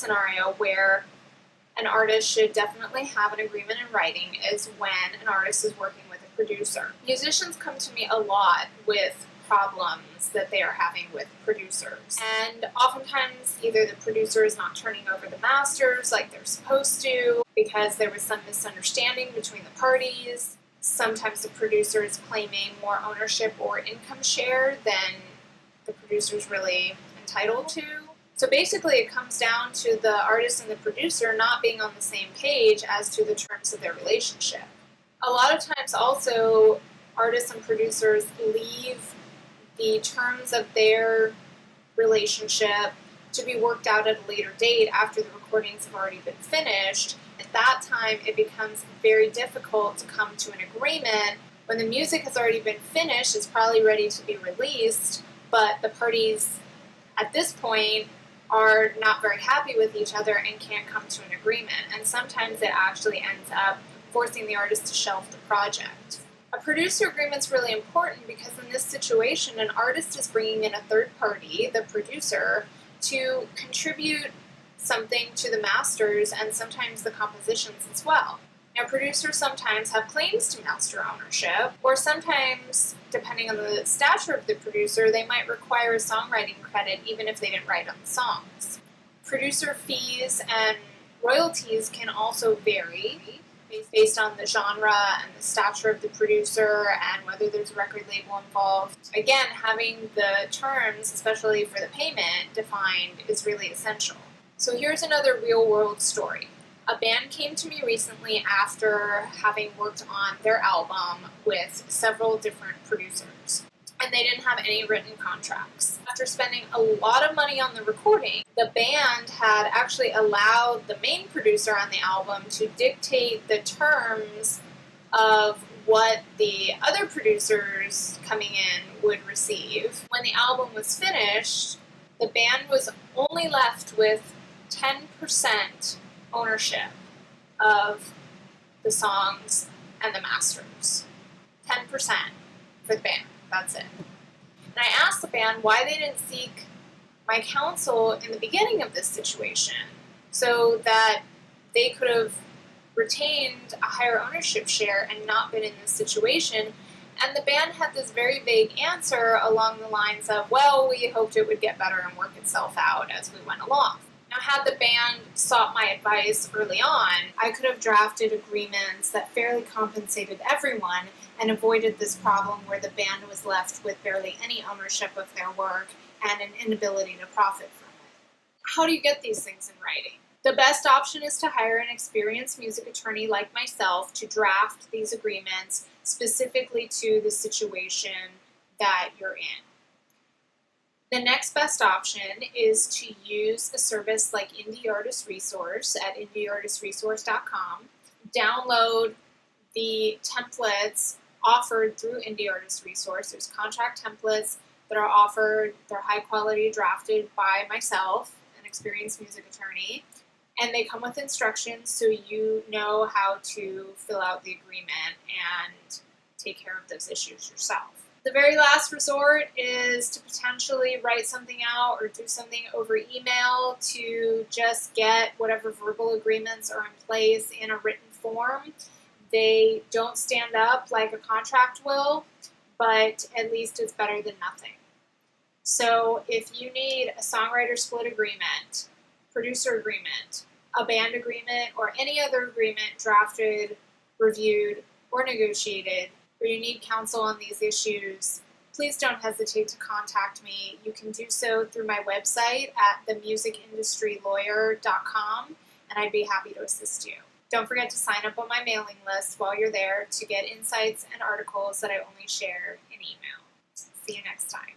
scenario where an artist should definitely have an agreement in writing is when an artist is working with a producer. Musicians come to me a lot with problems that they are having with producers. And oftentimes either the producer is not turning over the masters like they're supposed to because there was some misunderstanding between the parties. Sometimes the producer is claiming more ownership or income share than the producer is really entitled to. So basically it comes down to the artist and the producer not being on the same page as to the terms of their relationship. A lot of times also artists and producers leave the terms of their relationship to be worked out at a later date after the recordings have already been finished. At that time it becomes very difficult to come to an agreement when the music has already been finished, it's probably ready to be released, but the parties at this point are not very happy with each other and can't come to an agreement. And sometimes it actually ends up forcing the artist to shelve the project. A producer agreement is really important because in this situation, an artist is bringing in a third party, the producer, to contribute something to the masters and sometimes the compositions as well. Now, producers sometimes have claims to master ownership, or sometimes, depending on the stature of the producer, they might require a songwriting credit even if they didn't write on the songs. Producer fees and royalties can also vary based on the genre and the stature of the producer and whether there's a record label involved. Again, having the terms, especially for the payment, defined is really essential. So here's another real-world story. A band came to me recently after having worked on their album with several different producers, and they didn't have any written contracts. After spending a lot of money on the recording, the band had actually allowed the main producer on the album to dictate the terms of what the other producers coming in would receive. When the album was finished, the band was only left with 10% ownership of the songs and the masters. 10% for the band. That's it. And I asked the band why they didn't seek my counsel in the beginning of this situation so that they could have retained a higher ownership share and not been in this situation. And the band had this very vague answer along the lines of, well, we hoped it would get better and work itself out as we went along. Now, had the band sought my advice early on, I could have drafted agreements that fairly compensated everyone and avoided this problem where the band was left with barely any ownership of their work and an inability to profit from it. How do you get these things in writing? The best option is to hire an experienced music attorney like myself to draft these agreements specifically to the situation that you're in. The next best option is to use a service like Indie Artist Resource at indieartistresource.com. Download the templates offered through Indie Artist Resource. There's contract templates that are offered. They're high quality, drafted by myself, an experienced music attorney, and they come with instructions so you know how to fill out the agreement and take care of those issues yourself. The very last resort is to potentially write something out or do something over email to just get whatever verbal agreements are in place in a written form. They don't stand up like a contract will, but at least it's better than nothing. So if you need a songwriter split agreement, producer agreement, a band agreement, or any other agreement drafted, reviewed, or negotiated, or you need counsel on these issues, please don't hesitate to contact me. You can do so through my website at themusicindustrylawyer.com, and I'd be happy to assist you. Don't forget to sign up on my mailing list while you're there to get insights and articles that I only share in email. See you next time.